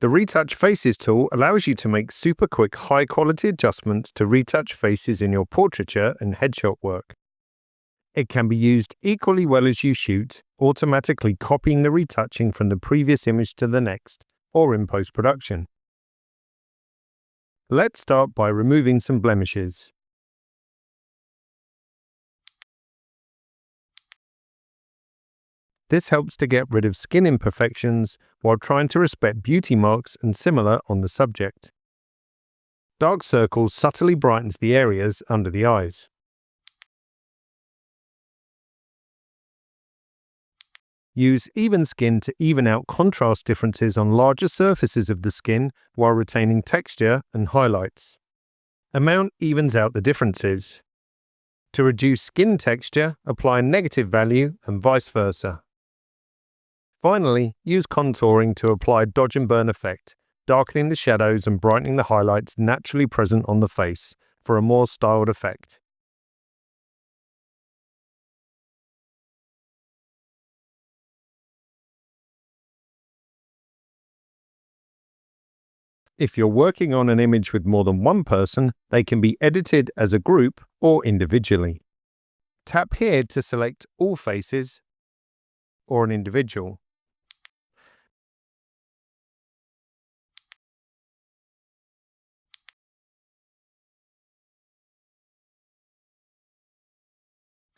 The Retouch Faces tool allows you to make super quick, high-quality adjustments to retouch faces in your portraiture and headshot work. It can be used equally well as you shoot, automatically copying the retouching from the previous image to the next, or in post-production. Let's start by removing some blemishes. This helps to get rid of skin imperfections while trying to respect beauty marks and similar on the subject. Dark circles subtly brightens the areas under the eyes. Use even skin to even out contrast differences on larger surfaces of the skin while retaining texture and highlights. Amount evens out the differences. To reduce skin texture, apply a negative value and vice versa. Finally, use contouring to apply dodge and burn effect, darkening the shadows and brightening the highlights naturally present on the face for a more styled effect. If you're working on an image with more than one person, they can be edited as a group or individually. Tap here to select all faces or an individual.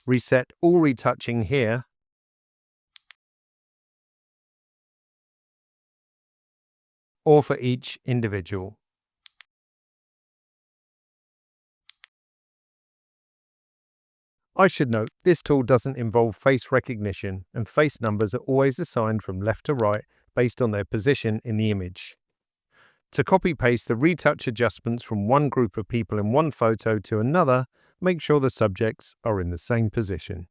Reset all retouching here. Or for each individual. I should note, this tool doesn't involve face recognition, and face numbers are always assigned from left to right based on their position in the image. To copy-paste the retouch adjustments from one group of people in one photo to another, make sure the subjects are in the same position.